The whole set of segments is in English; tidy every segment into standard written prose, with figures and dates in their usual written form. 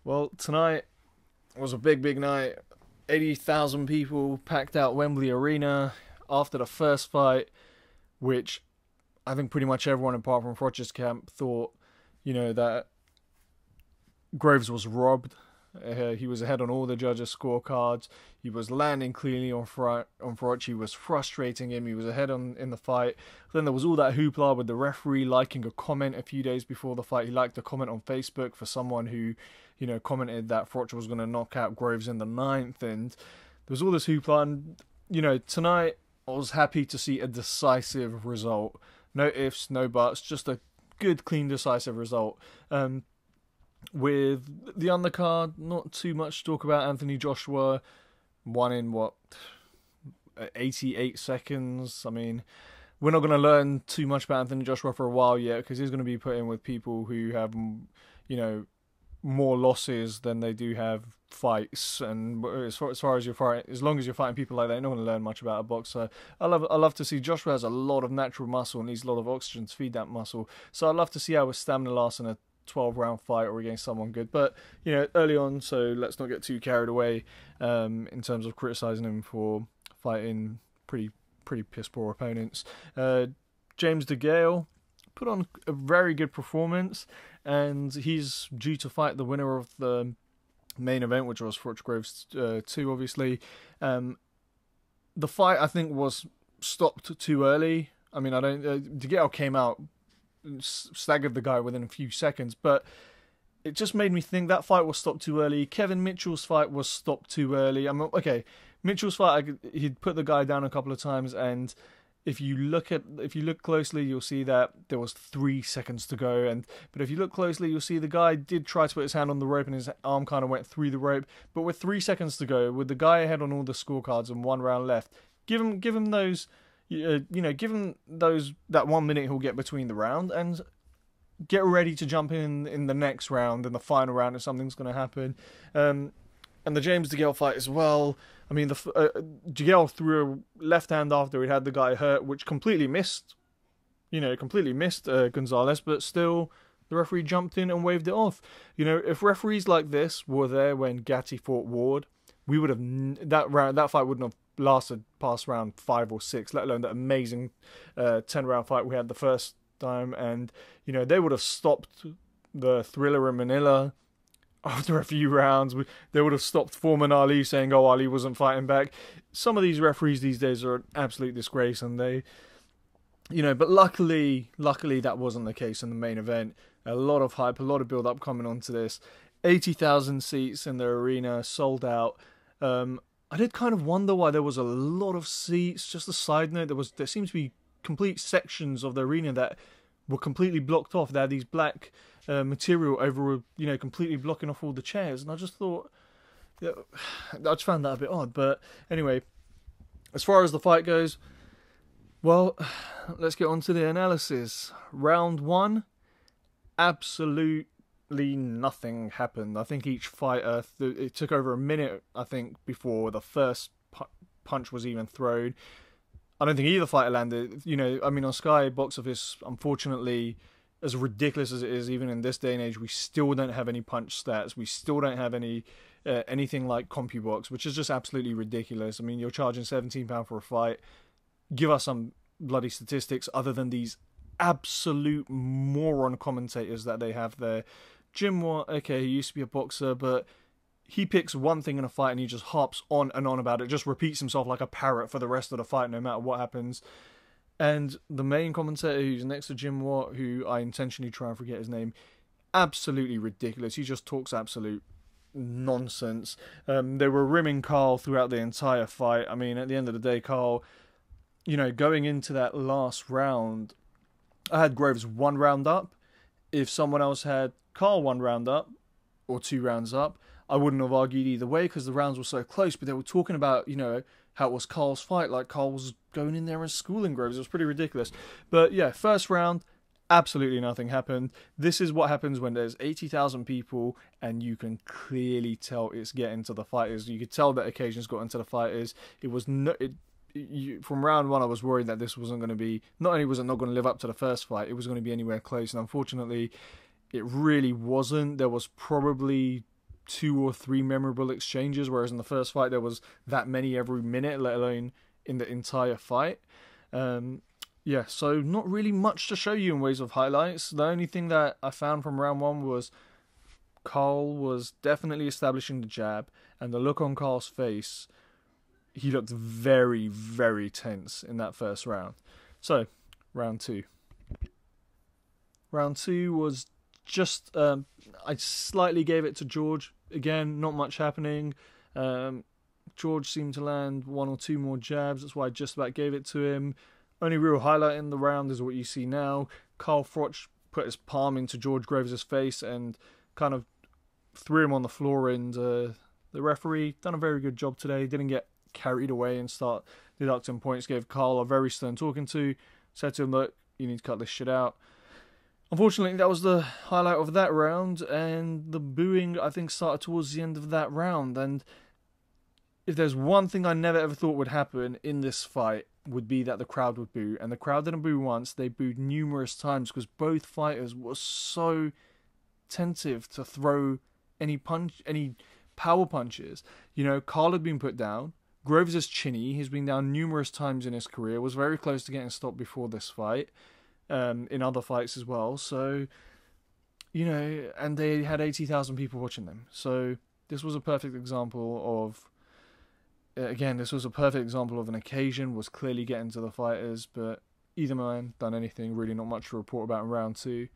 Well, tonight was a big night. 80,000 people packed out Wembley Arena after the first fight, which I think pretty much everyone apart from Froch's camp thought, that Groves was robbed. He was ahead on all the judges' scorecards. He was landing cleanly on Froch. He was frustrating him. He was ahead in the fight. Then there was all that hoopla with the referee liking a comment a few days before the fight. He liked a comment on Facebook for someone who, commented that Froch was going to knock out Groves in the ninth. And there was all this hoopla. And, tonight I was happy to see a decisive result. No ifs, no buts, just a good, clean, decisive result. With the undercard, not too much to talk about. Anthony Joshua won in 88 seconds. I mean, we're not going to learn too much about Anthony Joshua for a while yet, because he's going to be put in with people who have, more losses than they do have fights. And as far as you're fighting, as long as you're fighting people like that, you're not going to learn much about a boxer. I love to see Joshua has a lot of natural muscle and needs a lot of oxygen to feed that muscle. So I'd love to see how his stamina lasts in a 12-round fight or against someone good. But early on, so let's not get too carried away in terms of criticizing him for fighting pretty piss poor opponents. James DeGale put on a very good performance, and he's due to fight the winner of the main event, which was Froch Groves 2, obviously. The fight, I think, was stopped too early. I mean, DeGale came out, staggered the guy within a few seconds, but it just made me think that fight was stopped too early. Kevin Mitchell's fight was stopped too early. Okay, Mitchell's fight, he'd put the guy down a couple of times, and if you look closely, you'll see that there was 3 seconds to go. But if you look closely, you'll see the guy did try to put his hand on the rope, and his arm kind of went through the rope. But with 3 seconds to go, with the guy ahead on all the scorecards and 1 round left, give him those. Give him that 1 minute he'll get between the round, and get ready to jump in the next round, in the final round, if something's going to happen. And the James DeGale fight as well. I mean, DeGale threw a left hand after he had the guy hurt, which completely missed Gonzalez, but still the referee jumped in and waved it off. If referees like this were there when Gatti fought Ward, we would have that fight wouldn't have lasted past round 5 or 6, let alone that amazing 10-round fight we had the first time. And they would have stopped the thriller in Manila after a few rounds. They would have stopped Foreman Ali saying, "Oh, Ali wasn't fighting back." Some of these referees these days are an absolute disgrace, and they, but luckily that wasn't the case in the main event. A lot of hype, a lot of build up coming onto this. 80,000 seats in the arena, sold out. I did kind of wonder why there was a lot of seats. Just a side note, there seemed to be complete sections of the arena that were completely blocked off. They had these black material over, completely blocking off all the chairs. And I just thought, I just found that a bit odd. But anyway, as far as the fight goes, well, let's get on to the analysis. Round 1, absolutely nothing happened. I think each fighter, it took over a minute, I think, before the first punch was even thrown. I don't think either fighter landed. On Sky Box Office, unfortunately, as ridiculous as it is, even in this day and age, we still don't have any punch stats. We still don't have anything like CompuBox, which is just absolutely ridiculous. I mean, you're charging £17 for a fight. Give us some bloody statistics other than these absolute moron commentators that they have there. Jim Watt, okay, he used to be a boxer, but he picks one thing in a fight and he just harps on and on about it, just repeats himself like a parrot for the rest of the fight, no matter what happens. And the main commentator who's next to Jim Watt, who I intentionally try and forget his name, absolutely ridiculous. He just talks absolute nonsense. They were rimming Carl throughout the entire fight. I mean, at the end of the day, Carl, going into that last round, I had Groves 1 round up. If someone else had Carl 1 round up, or 2 rounds up, I wouldn't have argued either way because the rounds were so close. But they were talking about, how it was Carl's fight, like Carl was going in there and schooling Groves. It was pretty ridiculous. But yeah, first round, absolutely nothing happened. This is what happens when there's 80,000 people and you can clearly tell it's getting to the fighters. You could tell that occasions got into the fighters. It was from round 1, I was worried that this wasn't going to be, not only was it not going to live up to the first fight, it was going to be anywhere close. And unfortunately, it really wasn't. There was probably 2 or 3 memorable exchanges, whereas in the first fight there was that many every minute, let alone in the entire fight. Yeah, so not really much to show you in ways of highlights. The only thing that I found from round 1 was Carl was definitely establishing the jab, and the look on Carl's face, he looked very, very tense in that first round. So, round 2. Round 2 was just, I slightly gave it to George. Again, not much happening. George seemed to land 1 or 2 more jabs. That's why I just about gave it to him. Only real highlight in the round is what you see now. Carl Froch put his palm into George Groves' face and kind of threw him on the floor, and the referee done a very good job today. Didn't get carried away and start deducting points. Gave Carl a very stern talking to. Said to him, look, you need to cut this shit out. Unfortunately, that was the highlight of that round, and the booing, I think, started towards the end of that round. And if there's one thing I never ever thought would happen in this fight, would be that the crowd would boo. And the crowd didn't boo once, they booed numerous times, because both fighters were so tentative to throw any power punches. You know, Carl had been put down. Groves is chinny. He's been down numerous times in his career. Was very close to getting stopped before this fight. In other fights as well. So, you know, and they had 80,000 people watching them. So this was a perfect example of, again, this was a perfect example of an occasion, was clearly getting to the fighters, but either man done anything, really not much to report about in round 2.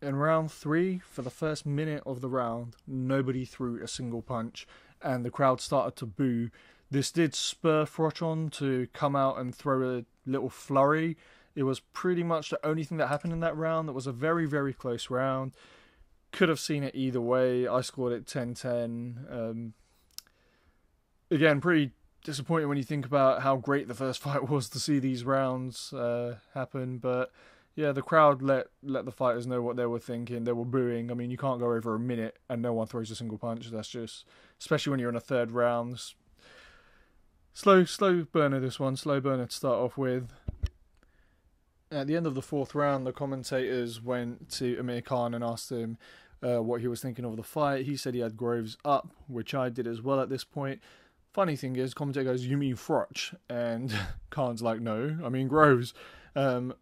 In round 3, for the first minute of the round, nobody threw a single punch, and the crowd started to boo. This did spur Froch on to come out and throw a little flurry. It was pretty much the only thing that happened in that round. That was a very, very close round. Could have seen it either way. I scored it 10-10. Again, pretty disappointing when you think about how great the first fight was to see these rounds happen. But yeah, the crowd let the fighters know what they were thinking. They were booing. I mean, you can't go over a minute and no one throws a single punch. That's just, especially when you're in a third round. Slow burner this one. Slow burner to start off with. At the end of the 4th round, the commentators went to Amir Khan and asked him what he was thinking of the fight. He said he had Groves up, which I did as well at this point. Funny thing is, commentator goes, you mean Froch? And Khan's like, no, I mean Groves. The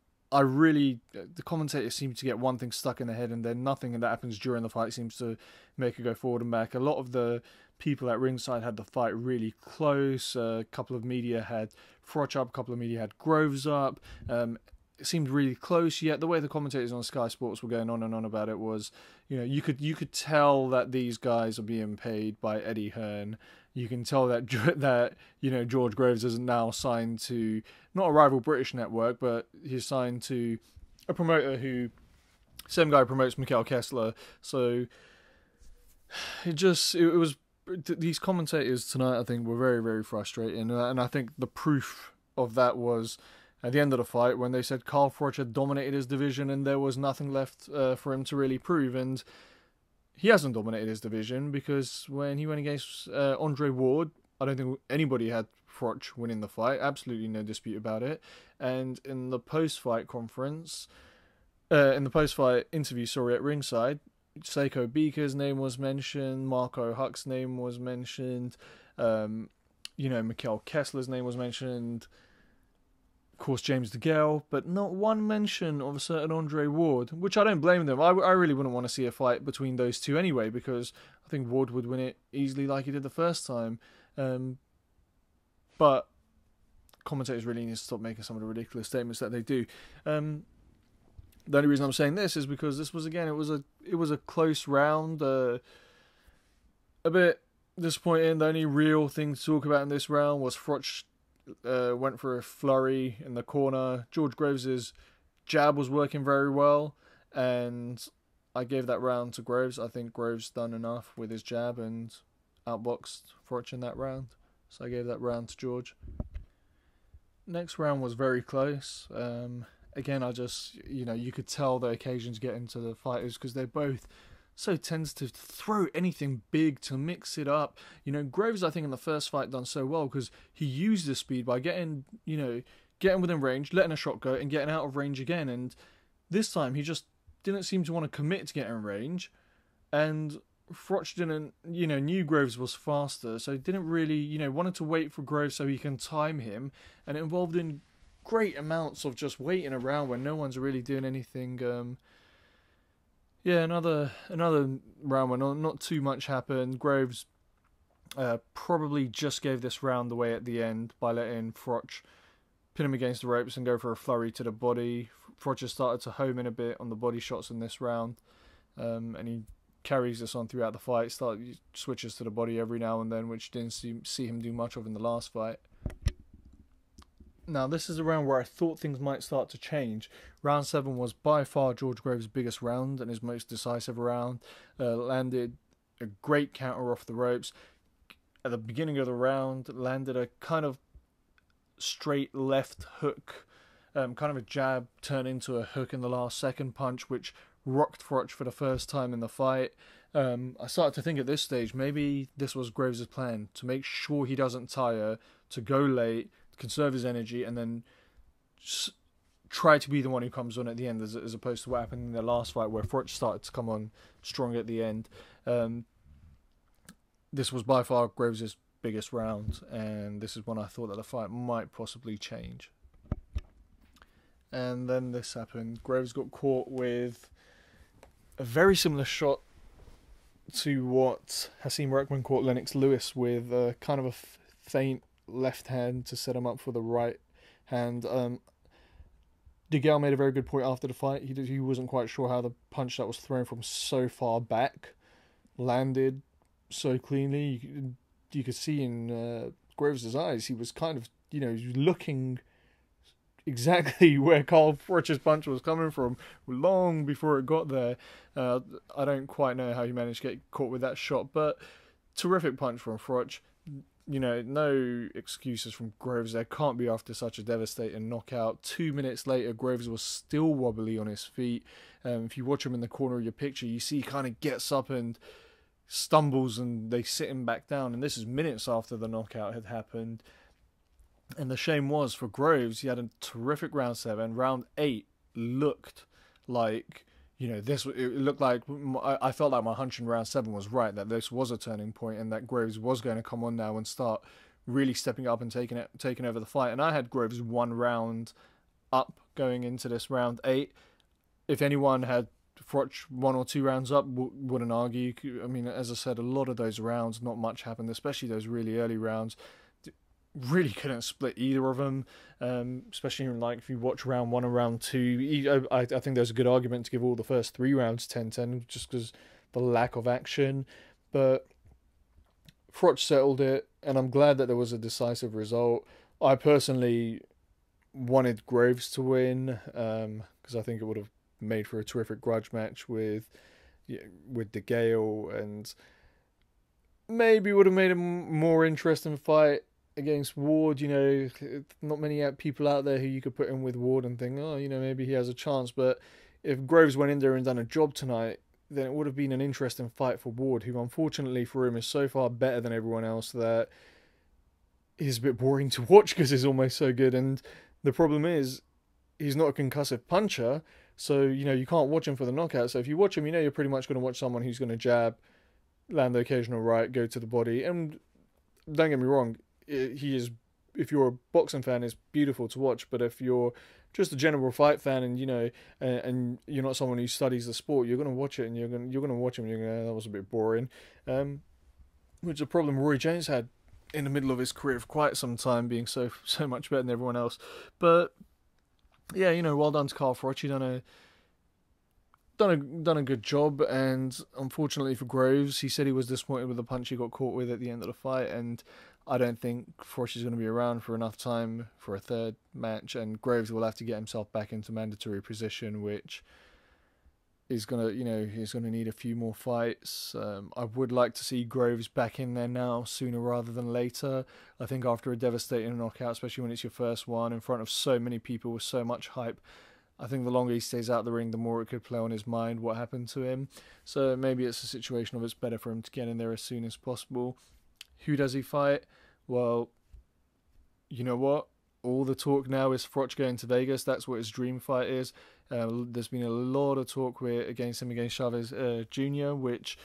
commentators seem to get one thing stuck in their head, and then nothing that happens during the fight seems to make it go forward and back. A lot of the people at ringside had the fight really close. A couple of media had Froch up, a couple of media had Groves up. It seemed really close, yet the way the commentators on Sky Sports were going on and on about it was, you know, you could tell that these guys are being paid by Eddie Hearn. You can tell that you know, George Groves is now signed to not a rival British network, but he's signed to a promoter who, same guy who promotes Mikhail Kessler. So it was these commentators tonight, I think, were very, very frustrating, and I think the proof of that was at the end of the fight, when they said Carl Froch had dominated his division and there was nothing left for him to really prove. And he hasn't dominated his division, because when he went against Andre Ward, I don't think anybody had Froch winning the fight. Absolutely no dispute about it. And in the post-fight conference, in the post-fight interview, at ringside, Seiko Beaker's name was mentioned, Marco Huck's name was mentioned, you know, Mikhail Kessler's name was mentioned, of course James DeGale, but not one mention of a certain Andre Ward, which I don't blame them. I really wouldn't want to see a fight between those two anyway, because I think Ward would win it easily like he did the first time. But commentators really need to stop making some of the ridiculous statements that they do. The only reason I'm saying this is because this was, again, it was a close round, a bit disappointing. The only real thing to talk about in this round was Froch went for a flurry in the corner. George Groves' jab was working very well, and I gave that round to Groves. I think Groves done enough with his jab and outboxed Froch in that round, so I gave that round to George. Next round was very close. Again, I just, you know, you could tell the occasions getting to the fighters, because they're both so tentative to throw anything big, to mix it up. You know, Groves, I think, in the first fight done so well because he used his speed by getting within range, letting a shot go, and getting out of range again. And this time, he just didn't seem to want to commit to getting in range. And Froch didn't, knew Groves was faster, so he didn't really, wanted to wait for Groves so he can time him, and it involved in great amounts of just waiting around when no one's really doing anything. Another round where not too much happened. Groves probably just gave this round away at the end by letting Froch pin him against the ropes and go for a flurry to the body. Froch has started to home in a bit on the body shots in this round, and he carries this on throughout the fight. Switches to the body every now and then, which didn't see him do much of in the last fight. Now, this is a round where I thought things might start to change. Round 7 was by far George Groves' biggest round and his most decisive round. Landed a great counter off the ropes. At the beginning of the round, landed a kind of straight left hook, kind of a jab turned into a hook in the last second punch, which rocked Froch for the first time in the fight. I started to think at this stage, maybe this was Groves' plan, to make sure he doesn't tire, to go late, conserve his energy, and then try to be the one who comes on at the end, as opposed to what happened in the last fight where Froch started to come on strong at the end. This was by far Groves' biggest round, and this is when I thought that the fight might possibly change. And then this happened. Groves got caught with a very similar shot to what Hasim Rahman caught Lennox Lewis with, kind of a feint left hand to set him up for the right hand. DeGale made a very good point after the fight. He wasn't quite sure how the punch that was thrown from so far back landed so cleanly. You could see in Groves' eyes, he was kind of, looking exactly where Carl Froch's punch was coming from long before it got there. I don't quite know how he managed to get caught with that shot, but terrific punch from Froch. No excuses from Groves. There can't be after such a devastating knockout. 2 minutes later, Groves was still wobbly on his feet. If you watch him in the corner of your picture, you see he kind of gets up and stumbles and they sit him back down. And this is minutes after the knockout had happened. And the shame was for Groves, he had a terrific round 7. Round 8 looked like, it looked like, I felt like my hunch in round 7 was right, that this was a turning point and that Groves was going to come on now and start really stepping up and taking over the fight. And I had Groves 1 round up going into this round 8. If anyone had Froch 1 or 2 rounds up, wouldn't argue. I mean, as I said, a lot of those rounds, not much happened, especially those really early rounds. Really couldn't split either of them, especially if you watch round 1 and round 2. I think there's a good argument to give all the first 3 rounds 10-10 just because the lack of action. But Froch settled it, and I'm glad that there was a decisive result. I personally wanted Groves to win because I think it would have made for a terrific grudge match with DeGale, and maybe would have made a more interesting fight against Ward. Not many people out there who you could put in with Ward and think, maybe he has a chance. But if Groves went in there and done a job tonight, then it would have been an interesting fight for Ward, who unfortunately for him is so far better than everyone else that he's a bit boring to watch because he's almost so good. And the problem is, he's not a concussive puncher, so you can't watch him for the knockout. So if you watch him, you're pretty much going to watch someone who's going to jab, land the occasional right, go to the body. And don't get me wrong, he is, if you're a boxing fan, it's beautiful to watch. But if you're just a general fight fan and and you're not someone who studies the sport, you're going to watch it and you're going to watch him and you're going to, that was a bit boring. Which is a problem Roy Jones had in the middle of his career for quite some time, being so much better than everyone else. But yeah, well done to Carl Froch. He done a good job, and unfortunately for Groves, he said he was disappointed with the punch he got caught with at the end of the fight, and I don't think Froch is going to be around for enough time for a third match, and Groves will have to get himself back into mandatory position, which is going to, he's going to need a few more fights. I would like to see Groves back in there now, sooner rather than later. I think after a devastating knockout, especially when it's your first one, in front of so many people with so much hype, I think the longer he stays out the ring, the more it could play on his mind what happened to him. So maybe it's a situation of it's better for him to get in there as soon as possible. Who does he fight? Well, you know what? All the talk now is Froch going to Vegas. That's what his dream fight is. There's been a lot of talk against him against Chavez Jr., which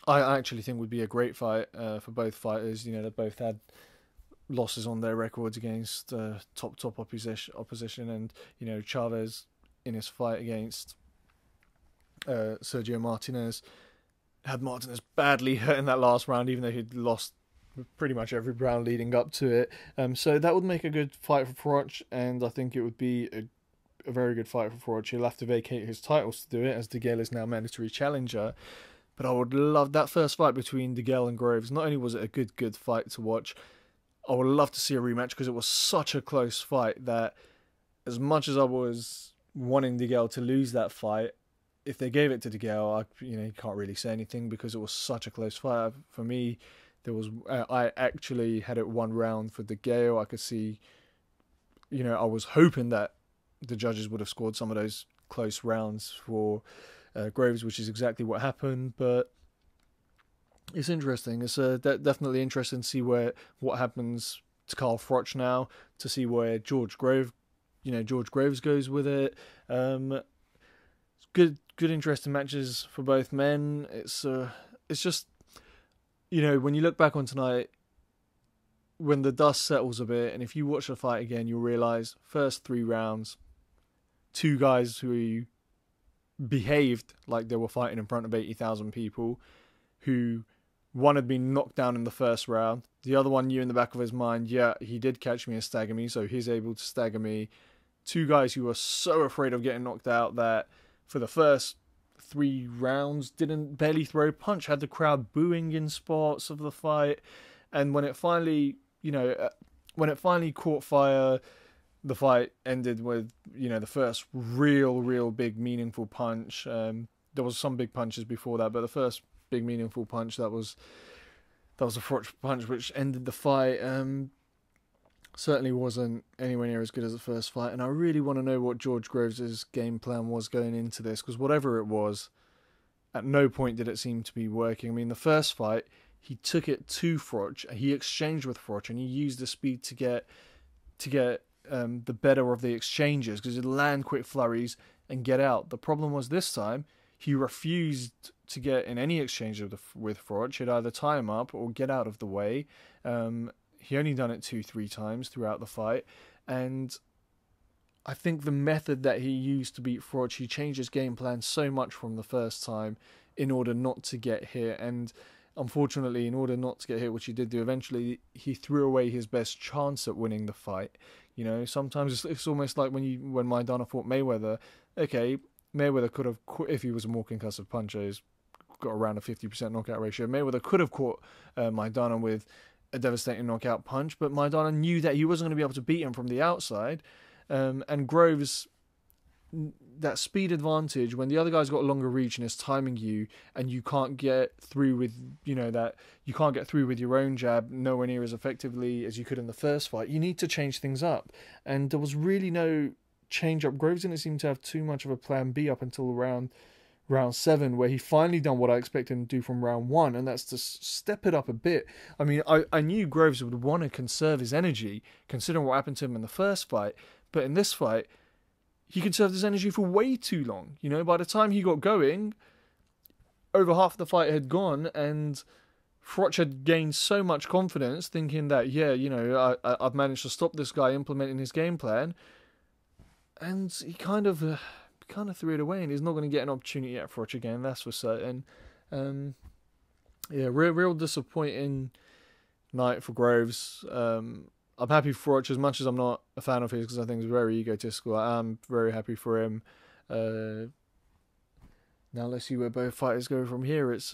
I actually think would be a great fight for both fighters. You know, they both had losses on their records against top opposition, and you know Chavez in his fight against Sergio Martinez had Martinez badly hurt in that last round, even though he'd lost pretty much every round leading up to it. So that would make a good fight for Froch, and I think it would be a very good fight for Froch. He'll have to vacate his titles to do it, as DeGale is now mandatory challenger. But I would love that first fight between DeGale and Groves. Not only was it a good fight to watch, I would love to see a rematch because it was such a close fight that, as much as I was wanting DeGale to lose that fight, if they gave it to DeGale, you can't really say anything because it was such a close fight. For me, I actually had it 1 round for DeGale. I could see, I was hoping that the judges would have scored some of those close rounds for Groves, which is exactly what happened. But it's interesting. It's definitely interesting to see what happens to Carl Froch now, to see where George Groves goes with it. Good, interesting matches for both men. It's just, when you look back on tonight, when the dust settles a bit, and if you watch the fight again, you'll realise first 3 rounds, 2 guys who behaved like they were fighting in front of 80,000 people, who one had been knocked down in the first round, the other one knew in the back of his mind, yeah, he did catch me and stagger me, so he's able to stagger me. 2 guys who were so afraid of getting knocked out that for the first 3 rounds didn't barely throw a punch, had the crowd booing in spots of the fight. And when it finally caught fire, the fight ended with, the first real big meaningful punch. There was some big punches before that, but the first big meaningful punch, that was a Froch punch which ended the fight. Certainly wasn't anywhere near as good as the first fight, and I really want to know what George Groves' game plan was going into this, because whatever it was, at no point did it seem to be working. I mean, the first fight, he took it to Froch, he exchanged with Froch, and he used the speed to get the better of the exchanges, because he'd land quick flurries and get out. The problem was this time, he refused to get in any exchange with Froch. He'd either tie him up or get out of the way. He only done it 2-3 times throughout the fight, and I think the method that he used to beat Froch, he changed his game plan so much from the first time in order not to get hit, and unfortunately, in order not to get hit, which he did do eventually, he threw away his best chance at winning the fight. Sometimes it's almost like when Maidana fought Mayweather. Okay, Mayweather could have, if he was a more concussive puncher, he's got around a 50% knockout ratio. Mayweather could have caught Maidana with a devastating knockout punch, but Maidana knew that he wasn't going to be able to beat him from the outside. And Groves, that speed advantage, when the other guy's got a longer reach and is timing you, and you can't get through with, you can't get through with your own jab nowhere near as effectively as you could in the first fight, you need to change things up. And there was really no change up. Groves didn't seem to have too much of a plan B up until round 7, where he finally done what I expected him to do from round 1, and that's to step it up a bit. I mean, I knew Groves would want to conserve his energy, considering what happened to him in the first fight, but in this fight, he conserved his energy for way too long. By the time he got going, over half of the fight had gone, and Froch had gained so much confidence, thinking that, I've managed to stop this guy implementing his game plan, and he kind of threw it away, and he's not going to get an opportunity at Froch again, that's for certain. Real disappointing night for Groves. I'm happy for Froch, as much as I'm not a fan of his, because I think he's very egotistical. I am very happy for him. Now let's see where both fighters go from here. It's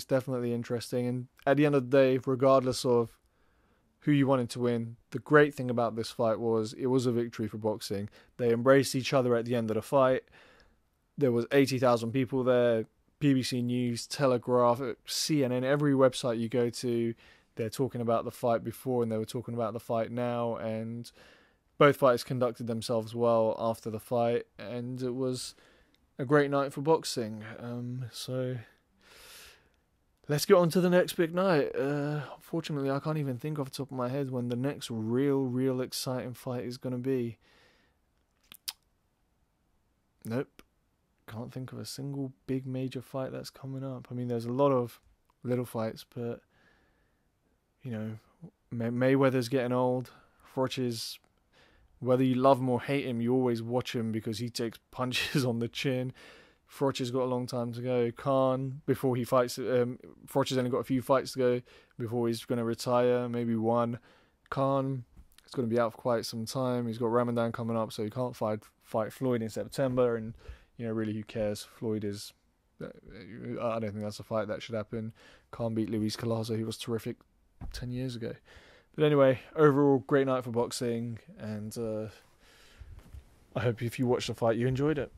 definitely interesting, and at the end of the day, regardless of who you wanted to win, the great thing about this fight was it was a victory for boxing. They embraced each other at the end of the fight. There was 80,000 people there. BBC News, Telegraph, CNN, every website you go to, they're talking about the fight before, and they were talking about the fight now, and both fighters conducted themselves well after the fight, and it was a great night for boxing. So let's get on to the next big night. Unfortunately, I can't even think off the top of my head when the next real exciting fight is going to be. Nope. Can't think of a single big major fight that's coming up. I mean, there's a lot of little fights, but you know, Mayweather's getting old. Froch is, whether you love him or hate him, you always watch him because he takes punches on the chin. Froch has got a long time to go. Khan, before he fights, Froch has only got a few fights to go before he's going to retire, maybe one. Khan is going to be out for quite some time. He's got Ramadan coming up, so he can't fight Floyd in September, and really, who cares? Floyd is, I don't think that's a fight that should happen. Khan beat Luis Collazo, he was terrific 10 years ago. But anyway, overall, great night for boxing, and I hope if you watched the fight, you enjoyed it.